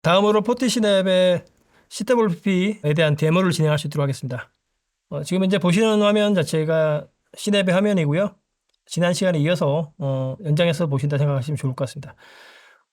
다음으로 포티시냅의 CWP에 대한 데모를 진행할 수 있도록 하겠습니다. 지금 이제 보시는 화면 자체가 시냅의 화면이고요. 지난 시간에 이어서 연장해서 보신다 생각하시면 좋을 것 같습니다.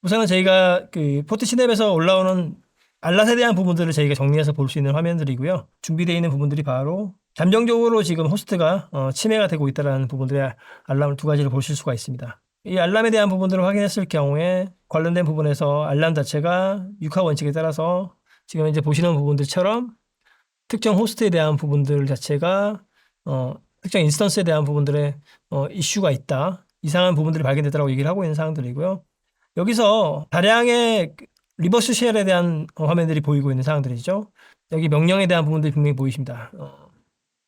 우선은 저희가 그 포티시냅에서 올라오는 알랏에 대한 부분들을 저희가 정리해서 볼 수 있는 화면들이고요. 준비되어 있는 부분들이 바로 잠정적으로 지금 호스트가 침해가 되고 있다는 부분들의 알람을 두 가지를 보실 수가 있습니다. 이 알람에 대한 부분들을 확인했을 경우에 관련된 부분에서 알람 자체가 육하 원칙에 따라서 지금 이제 보시는 부분들처럼 특정 호스트에 대한 부분들 자체가 특정 인스턴스에 대한 부분들의 이슈가 있다. 이상한 부분들이 발견됐다고 얘기를 하고 있는 사항들이고요. 여기서 다량의 리버스 쉘에 대한 화면들이 보이고 있는 사항들이죠. 여기 명령에 대한 부분들이 분명히 보이십니다.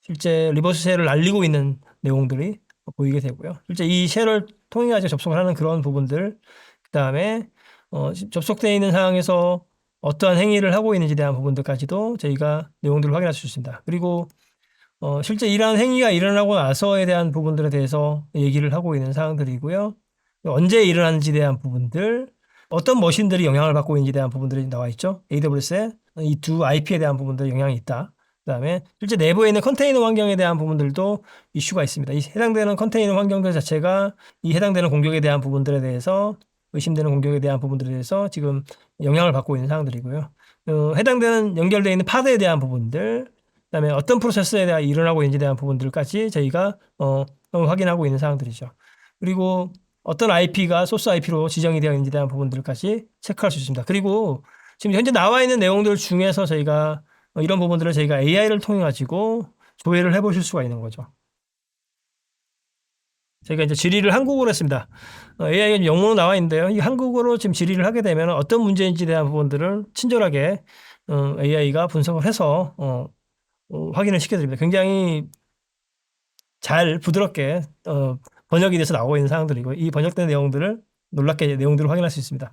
실제 리버스 쉘을 날리고 있는 내용들이 보이게 되고요. 실제 이 쉘을 통해 가지고 접속을 하는 그런 부분들, 그 다음에 접속되어 있는 상황에서 어떠한 행위를 하고 있는지에 대한 부분들까지도 저희가 내용들을 확인할 수 있습니다. 그리고 실제 이러한 행위가 일어나고 나서에 대한 부분들에 대해서 얘기를 하고 있는 사항들이고요. 언제 일어났는지에 대한 부분들, 어떤 머신들이 영향을 받고 있는지에 대한 부분들이 나와 있죠. AWS에 이 두 IP에 대한 부분들 영향이 있다. 그다음에 실제 내부에 있는 컨테이너 환경에 대한 부분들도 이슈가 있습니다. 이 해당되는 컨테이너 환경들 자체가 이 해당되는 공격에 대한 부분들에 대해서 의심되는 공격에 대한 부분들에 대해서 지금 영향을 받고 있는 사항들이고요. 해당되는 연결되어 있는 파드에 대한 부분들, 그다음에 어떤 프로세스에 대한 일어나고 있는지에 대한 부분들까지 저희가 확인하고 있는 사항들이죠. 그리고 어떤 IP가 소스 IP로 지정이 되어 있는지에 대한 부분들까지 체크할 수 있습니다. 그리고 지금 현재 나와 있는 내용들 중에서 저희가 이런 부분들을 저희가 AI를 통해 가지고 조회를 해보실 수가 있는 거죠. 저희가 이제 질의를 한국어로 했습니다. AI가 영어로 나와 있는데요. 이 한국어로 지금 질의를 하게 되면 어떤 문제인지에 대한 부분들을 친절하게 AI가 분석을 해서 확인을 시켜드립니다. 굉장히 잘 부드럽게 번역이 돼서 나오고 있는 사항들이고 이 번역된 내용들을 놀랍게 내용들을 확인할 수 있습니다.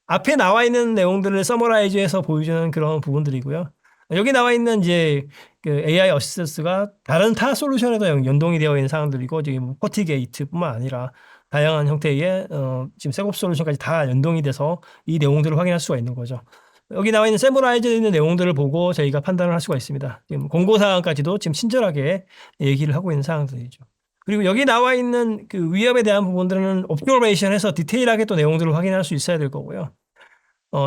앞에 나와 있는 내용들을 서머라이즈해서 보여주는 그런 부분들이고요. 여기 나와 있는 이제 그 AI 어시스트가 다른 타 솔루션에도 연동이 되어 있는 사항들이고 지금 포티게이트뿐만 아니라 다양한 형태의 지금 셋업 솔루션까지 다 연동이 돼서 이 내용들을 확인할 수가 있는 거죠. 여기 나와 있는 세모라이즈 있는 내용들을 보고 저희가 판단을 할 수가 있습니다. 지금 공고 사항까지도 지금 친절하게 얘기를 하고 있는 사항들이죠. 그리고 여기 나와 있는 그 위협에 대한 부분들은 옵저베이션해서 디테일하게 또 내용들을 확인할 수 있어야 될 거고요.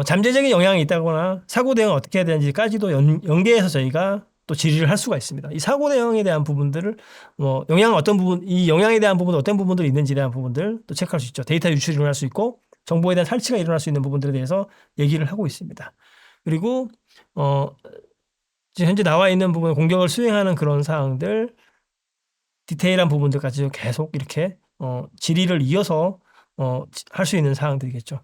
잠재적인 영향이 있다거나 사고 대응을 어떻게 해야 되는지까지도 연계해서 저희가 또 질의를 할 수가 있습니다. 이 사고 대응에 대한 부분들을 영향 어떤 부분, 이 영향에 대한 부분 어떤 부분들이 있는지에 대한 부분들 또 체크할 수 있죠. 데이터 유출이 일어날 수 있고 정보에 대한 탈취가 일어날 수 있는 부분들에 대해서 얘기를 하고 있습니다. 그리고 지금 현재 나와 있는 부분 공격을 수행하는 그런 사항들 디테일한 부분들까지 계속 이렇게 질의를 이어서 할 수 있는 사항들이겠죠.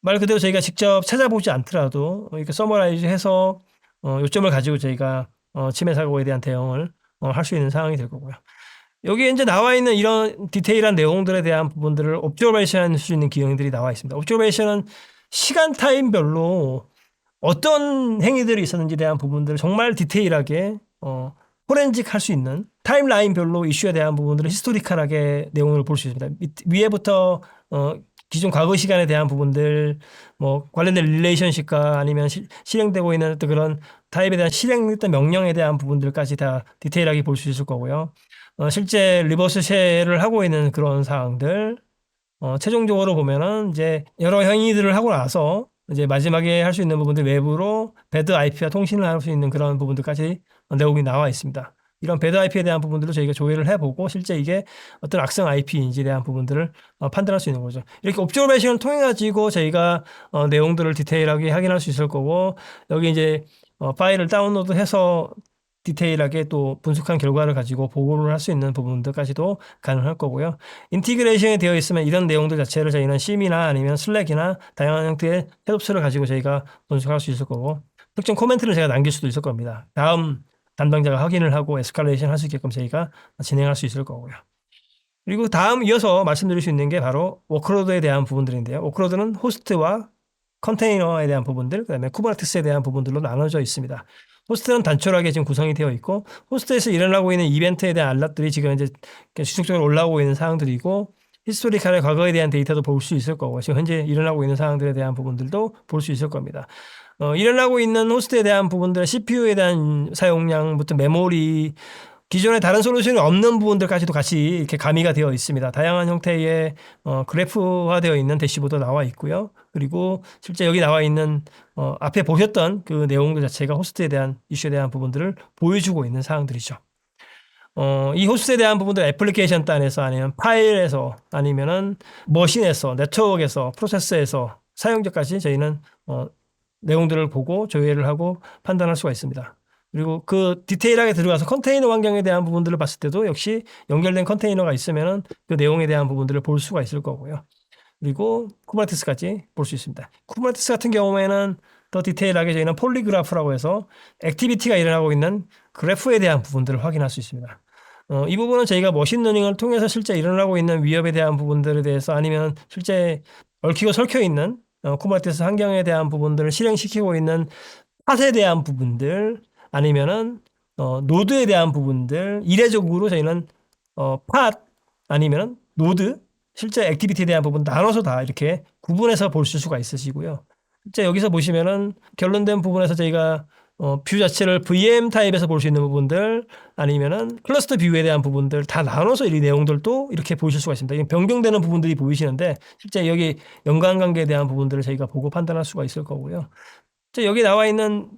말 그대로 저희가 직접 찾아보지 않더라도 이렇게 서머라이즈해서 요점을 가지고 저희가 침해 사고에 대한 대응을 할 수 있는 상황이 될 거고요. 여기에 이제 나와 있는 이런 디테일한 내용들에 대한 부분들을 옵저베이션 할 수 있는 기능들이 나와 있습니다. 옵저베이션은 시간 타임별로 어떤 행위들이 있었는지에 대한 부분들을 정말 디테일하게 포렌직 할 수 있는 타임라인별로 이슈에 대한 부분들을 히스토리컬하게 내용을 볼 수 있습니다. 위에부터 기존 과거 시간에 대한 부분들, 관련된 릴레이션십과 아니면 실행되고 있는 어떤 그런 타입에 대한 실행했던 명령에 대한 부분들까지 다 디테일하게 볼 수 있을 거고요. 실제 리버스 쉘을 하고 있는 그런 사항들, 최종적으로 보면은 이제 여러 행위들을 하고 나서 이제 마지막에 할 수 있는 부분들 외부로 배드 IP와 통신을 할 수 있는 그런 부분들까지 내용이 나와 있습니다. 이런 배드 IP에 대한 부분들을 저희가 조회를 해보고 실제 이게 어떤 악성 IP인지에 대한 부분들을 판단할 수 있는 거죠. 이렇게 옵저베이션을 통해 가지고 저희가 내용들을 디테일하게 확인할 수 있을 거고 여기 이제 파일을 다운로드해서 디테일하게 또 분석한 결과를 가지고 보고를 할 수 있는 부분들까지도 가능할 거고요. 인티그레이션이 되어 있으면 이런 내용들 자체를 저희는 심이나 아니면 슬랙이나 다양한 형태의 헤드업스를 가지고 저희가 분석할 수 있을 거고 특정 코멘트를 제가 남길 수도 있을 겁니다. 다음 담당자가 확인을 하고 에스컬레이션 할 수 있게끔 저희가 진행할 수 있을 거고요. 그리고 다음 이어서 말씀드릴 수 있는 게 바로 워크로드에 대한 부분들인데요. 워크로드는 호스트와 컨테이너에 대한 부분들, 그다음에 쿠버네티스에 대한 부분들로 나눠져 있습니다. 호스트는 단촐하게 지금 구성이 되어 있고 호스트에서 일어나고 있는 이벤트에 대한 알람들이 지금 이제 지속적으로 올라오고 있는 사항들이고 히스토리칼의 과거에 대한 데이터도 볼 수 있을 거고 지금 현재 일어나고 있는 상황들에 대한 부분들도 볼 수 있을 겁니다. 일어나고 있는 호스트에 대한 부분들, CPU에 대한 사용량부터 메모리, 기존에 다른 솔루션이 없는 부분들까지도 같이 이렇게 가미가 되어 있습니다. 다양한 형태의 그래프화되어 있는 대시보드 나와 있고요. 그리고 실제 여기 나와 있는 앞에 보셨던 그 내용들 자체가 호스트에 대한 이슈에 대한 부분들을 보여주고 있는 사항들이죠. 이 호스트에 대한 부분들 애플리케이션 단에서 아니면 파일에서 아니면은 머신에서 네트워크에서 프로세스에서 사용자까지 저희는 내용들을 보고 조회를 하고 판단할 수가 있습니다. 그리고 그 디테일하게 들어가서 컨테이너 환경에 대한 부분들을 봤을 때도 역시 연결된 컨테이너가 있으면은 그 내용에 대한 부분들을 볼 수가 있을 거고요. 그리고 쿠버네티스까지 볼 수 있습니다. 쿠버네티스 같은 경우에는 더 디테일하게 저희는 폴리그래프라고 해서 액티비티가 일어나고 있는 그래프에 대한 부분들을 확인할 수 있습니다. 이 부분은 저희가 머신러닝을 통해서 실제 일어나고 있는 위협에 대한 부분들에 대해서 아니면 실제 얽히고 설켜 있는 쿠버네티스 환경에 대한 부분들을 실행시키고 있는 팟에 대한 부분들 아니면은 노드에 대한 부분들 이례적으로 저희는 팟 아니면은 노드 실제 액티비티에 대한 부분 나눠서 다 이렇게 구분해서 볼 수가 있으시고요. 실제 여기서 보시면은 결론된 부분에서 저희가 뷰 자체를 VM 타입에서 볼 수 있는 부분들 아니면은 클러스터 뷰에 대한 부분들 다 나눠서 이 내용들도 이렇게 보실 수가 있습니다. 변경되는 부분들이 보이시는데 실제 여기 연관관계에 대한 부분들을 저희가 보고 판단할 수가 있을 거고요. 실제 여기 나와 있는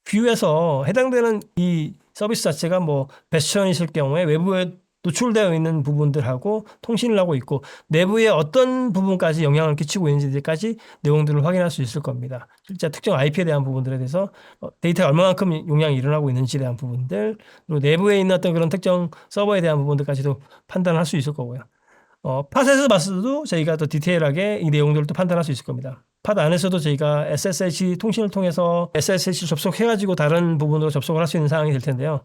뷰에서 해당되는 이 서비스 자체가 뭐 베스천이 있을 경우에 외부에 노출되어 있는 부분들하고 통신을 하고 있고 내부에 어떤 부분까지 영향을 끼치고 있는지까지 내용들을 확인할 수 있을 겁니다. 실제 특정 IP에 대한 부분들에 대해서 데이터가 얼마만큼 용량이 일어나고 있는지에 대한 부분들 그리고 내부에 있는 어떤 그런 특정 서버에 대한 부분들까지도 판단할 수 있을 거고요. 팟에서 봤을 때도 저희가 더 디테일하게 이 내용들을 또 판단할 수 있을 겁니다. 팟 안에서도 저희가 SSH 통신을 통해서 SSH 접속해가지고 다른 부분으로 접속을 할 수 있는 상황이 될 텐데요.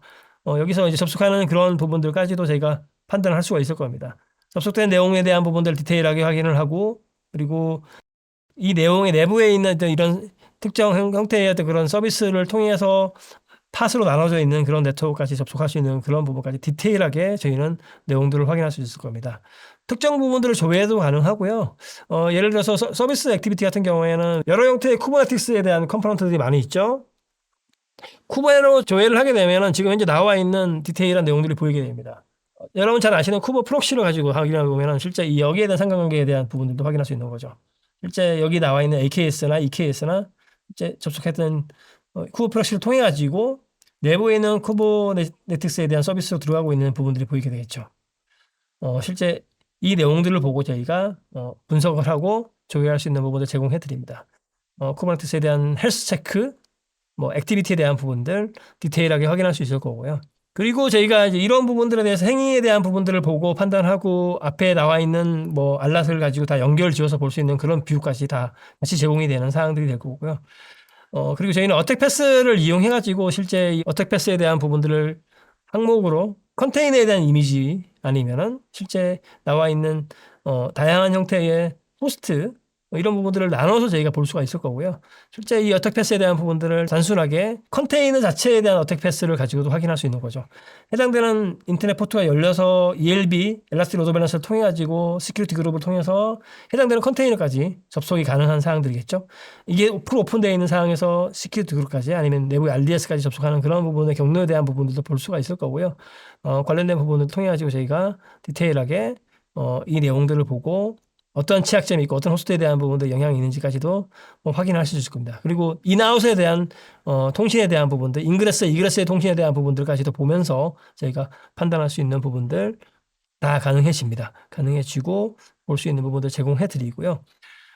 여기서 이제 접속하는 그런 부분들까지도 저희가 판단을 할 수가 있을 겁니다. 접속된 내용에 대한 부분들을 디테일하게 확인을 하고 그리고 이 내용의 내부에 있는 이런 특정 형태의 어떤 그런 서비스를 통해서 팟으로 나눠져 있는 그런 네트워크까지 접속할 수 있는 그런 부분까지 디테일하게 저희는 내용들을 확인할 수 있을 겁니다. 특정 부분들을 조회해도 가능하고요. 예를 들어서 서비스 액티비티 같은 경우에는 여러 형태의 쿠버네티스에 대한 컴포넌트들이 많이 있죠. 쿠버로 조회를 하게 되면 지금 현재 나와 있는 디테일한 내용들이 보이게 됩니다. 여러분 잘 아시는 쿠버 프록시를 가지고 확인해 보면 실제 이 여기에 대한 상관관계에 대한 부분들도 확인할 수 있는 거죠. 실제 여기 나와 있는 AKS나 EKS나 실제 접속했던 쿠버 프록시를 통해 가지고 내부에 있는 쿠버네티스에 대한 서비스로 들어가고 있는 부분들이 보이게 되겠죠. 실제 이 내용들을 보고 저희가 분석을 하고 조회할 수 있는 부분을 제공해 드립니다. 쿠버네티스에 대한 헬스 체크, 뭐 액티비티에 대한 부분들 디테일하게 확인할 수 있을 거고요. 그리고 저희가 이제 이런 부분들에 대해서 행위에 대한 부분들을 보고 판단하고 앞에 나와 있는 뭐 알랏을 가지고 다 연결 지어서 볼 수 있는 그런 뷰까지 다 같이 제공이 되는 사항들이 될 거고요. 그리고 저희는 어택 패스를 이용해 가지고 실제 이 어택 패스에 대한 부분들을 항목으로 컨테이너에 대한 이미지 아니면은 실제 나와 있는 다양한 형태의 호스트 이런 부분들을 나눠서 저희가 볼 수가 있을 거고요. 실제 이 어택 패스에 대한 부분들을 단순하게 컨테이너 자체에 대한 어택 패스를 가지고도 확인할 수 있는 거죠. 해당되는 인터넷 포트가 열려서 ELB, 엘라스틱 로드 밸런스를 통해 가지고 시큐리티 그룹을 통해서 해당되는 컨테이너까지 접속이 가능한 사항들이겠죠. 이게 풀 오픈되어 있는 상황에서 시큐리티 그룹까지 아니면 내부 RDS까지 접속하는 그런 부분의 경로에 대한 부분들도 볼 수가 있을 거고요. 관련된 부분을 통해 가지고 저희가 디테일하게 이 내용들을 보고 어떤 취약점이 있고 어떤 호스트에 대한 부분도 영향이 있는지까지도 확인할 수 있을 겁니다. 그리고 인아웃에 대한 통신에 대한 부분들, 인그레스, 이그레스의 통신에 대한 부분들까지도 보면서 저희가 판단할 수 있는 부분들 다 가능해집니다. 가능해지고 볼 수 있는 부분들 제공해 드리고요.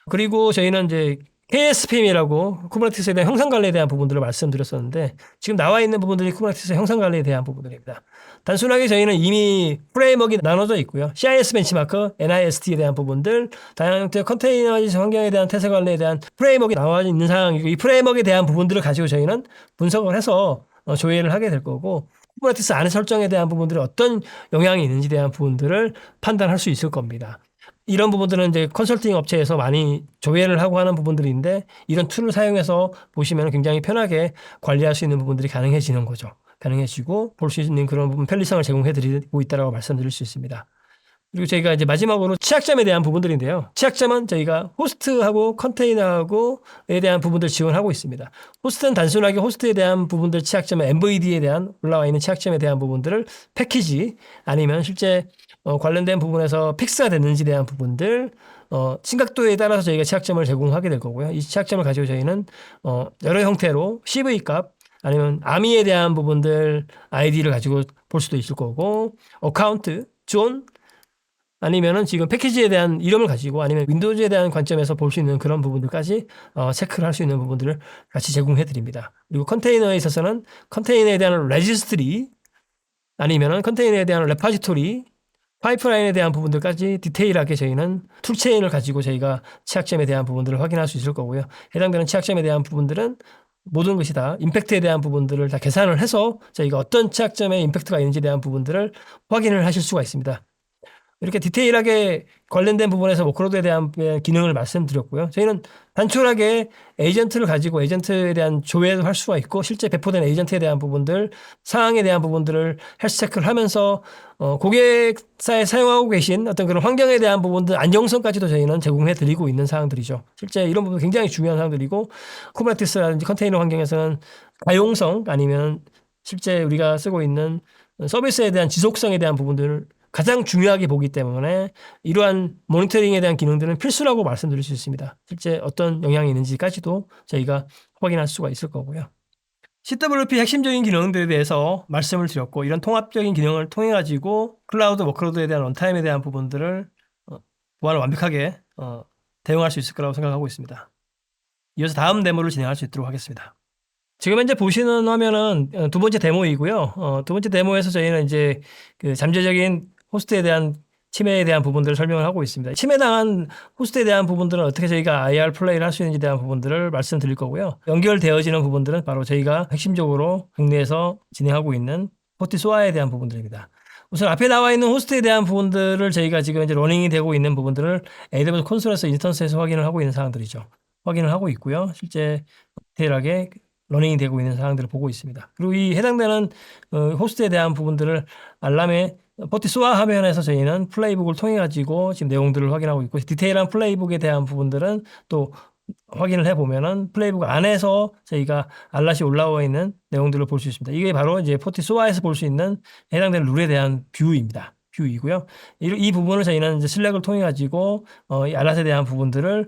그리고 저희는 이제 KSPM이라고 쿠버네티스에 대한 형상 관리에 대한 부분들을 말씀드렸었는데 지금 나와 있는 부분들이 쿠버네티스 형상 관리에 대한 부분들입니다. 단순하게 저희는 이미 프레임워크가 나눠져 있고요. CIS 벤치마크, NIST에 대한 부분들, 다양한 형태의 컨테이너이즈 환경에 대한 태세 관리에 대한 프레임워크가 나와 있는 상황이고 이 프레임워크에 대한 부분들을 가지고 저희는 분석을 해서 조회를 하게 될 거고 쿠버네티스 안에 설정에 대한 부분들이 어떤 영향이 있는지에 대한 부분들을 판단할 수 있을 겁니다. 이런 부분들은 이제 컨설팅 업체에서 많이 조회를 하고 하는 부분들인데 이런 툴을 사용해서 보시면 굉장히 편하게 관리할 수 있는 부분들이 가능해지는 거죠. 가능해지고 볼 수 있는 그런 부분 편리성을 제공해 드리고 있다고 말씀드릴 수 있습니다. 그리고 저희가 이제 마지막으로 취약점에 대한 부분들인데요. 취약점은 저희가 호스트하고 컨테이너하고에 대한 부분들 지원하고 있습니다. 호스트는 단순하게 호스트에 대한 부분들 취약점은 MVD에 대한 올라와 있는 취약점에 대한 부분들을 패키지 아니면 실제 관련된 부분에서 픽스가 됐는지에 대한 부분들 심각도에 따라서 저희가 취약점을 제공하게 될 거고요. 이 취약점을 가지고 저희는 여러 형태로 CV 값 아니면 아미에 대한 부분들 아이디를 가지고 볼 수도 있을 거고 어카운트, 존 아니면은 지금 패키지에 대한 이름을 가지고 아니면 윈도우즈에 대한 관점에서 볼 수 있는 그런 부분들까지 체크를 할 수 있는 부분들을 같이 제공해 드립니다. 그리고 컨테이너에 있어서는 컨테이너에 대한 레지스트리 아니면은 컨테이너에 대한 레파지토리 파이프라인에 대한 부분들까지 디테일하게 저희는 툴체인을 가지고 저희가 취약점에 대한 부분들을 확인할 수 있을 거고요. 해당되는 취약점에 대한 부분들은 모든 것이 다 임팩트에 대한 부분들을 다 계산을 해서 저희가 어떤 취약점에 임팩트가 있는지에 대한 부분들을 확인을 하실 수가 있습니다. 이렇게 디테일하게 관련된 부분에서 워크로드에 대한 기능을 말씀드렸고요. 저희는 단촐하게 에이전트를 가지고 에이전트에 대한 조회도 할 수가 있고 실제 배포된 에이전트에 대한 부분들, 상황에 대한 부분들을 헬스 체크를 하면서 고객사에 사용하고 계신 어떤 그런 환경에 대한 부분들 안정성까지도 저희는 제공해 드리고 있는 사항들이죠. 실제 이런 부분 굉장히 중요한 사항들이고 쿠버네티스라든지 컨테이너 환경에서는 가용성 아니면 실제 우리가 쓰고 있는 서비스에 대한 지속성에 대한 부분들을 가장 중요하게 보기 때문에 이러한 모니터링에 대한 기능들은 필수라고 말씀드릴 수 있습니다. 실제 어떤 영향이 있는지까지도 저희가 확인할 수가 있을 거고요. CWP 핵심적인 기능들에 대해서 말씀을 드렸고 이런 통합적인 기능을 통해 가지고 클라우드 워크로드에 대한 런타임에 대한 부분들을 보안을 완벽하게 대응할 수 있을 거라고 생각하고 있습니다. 이어서 다음 데모를 진행할 수 있도록 하겠습니다. 지금 현재 보시는 화면은 두 번째 데모이고요. 두 번째 데모에서 저희는 이제 그 잠재적인 호스트에 대한 침해에 대한 부분들을 설명을 하고 있습니다. 침해당한 호스트에 대한 부분들은 어떻게 저희가 IR 플레이를 할 수 있는지에 대한 부분들을 말씀드릴 거고요. 연결되어지는 부분들은 바로 저희가 핵심적으로 국내에서 진행하고 있는 포티소아에 대한 부분들입니다. 우선 앞에 나와 있는 호스트에 대한 부분들을 저희가 지금 이제 러닝이 되고 있는 부분들을 AWS 콘솔에서 인스턴스에서 확인을 하고 있는 사항들이죠. 확인을 하고 있고요. 실제 디테일하게 러닝이 되고 있는 사항들을 보고 있습니다. 그리고 이 해당되는 호스트에 대한 부분들을 알람에 포티소아 화면에서 저희는 플레이북을 통해 가지고 지금 내용들을 확인하고 있고 디테일한 플레이북에 대한 부분들은 또 확인을 해보면은 플레이북 안에서 저희가 알람이 올라와 있는 내용들을 볼 수 있습니다. 이게 바로 이제 포티소아에서 볼 수 있는 해당되는 룰에 대한 뷰입니다. 뷰이고요. 이 부분을 저희는 이제 슬랙을 통해 가지고 이 알람에 대한 부분들을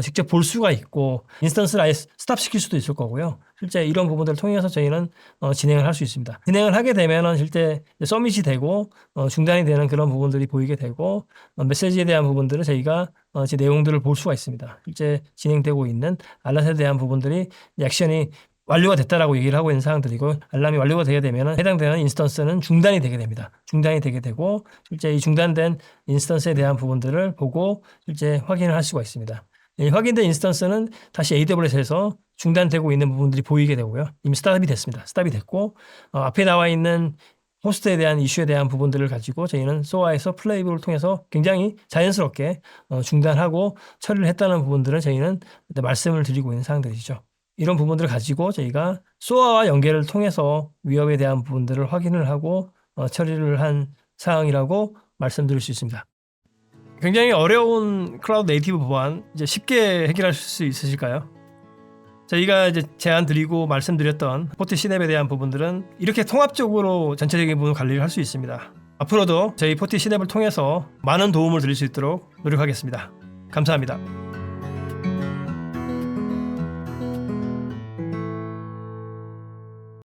직접 볼 수가 있고 인스턴스를 아예 스탑 시킬 수도 있을 거고요. 실제 이런 부분들을 통해서 저희는 진행을 할 수 있습니다. 진행을 하게 되면은 실제 서밋이 되고 중단이 되는 그런 부분들이 보이게 되고 메시지에 대한 부분들을 저희가 제 내용들을 볼 수가 있습니다. 실제 진행되고 있는 알람에 대한 부분들이 액션이 완료가 됐다라고 얘기를 하고 있는 사항들이고 알람이 완료가 되게 되면 해당되는 인스턴스는 중단이 되게 됩니다. 중단이 되게 되고 실제 이 중단된 인스턴스에 대한 부분들을 보고 실제 확인을 할 수가 있습니다. 이 확인된 인스턴스는 다시 AWS에서 중단되고 있는 부분들이 보이게 되고요. 이미 스탑이 됐습니다. 스탑이 됐고 앞에 나와 있는 호스트에 대한 이슈에 대한 부분들을 가지고 저희는 소아에서 플레이북을 통해서 굉장히 자연스럽게 중단하고 처리를 했다는 부분들을 저희는 말씀을 드리고 있는 사항들이죠. 이런 부분들을 가지고 저희가 소아와 연계를 통해서 위협에 대한 부분들을 확인을 하고 처리를 한 사항이라고 말씀드릴 수 있습니다. 굉장히 어려운 클라우드 네이티브 보안 이제 쉽게 해결할 수 있으실까요? 저희가 이제 제안 드리고 말씀드렸던 포티 시냅에 대한 부분들은 이렇게 통합적으로 전체적인 부분 관리를 할 수 있습니다. 앞으로도 저희 포티 시냅을 통해서 많은 도움을 드릴 수 있도록 노력하겠습니다. 감사합니다.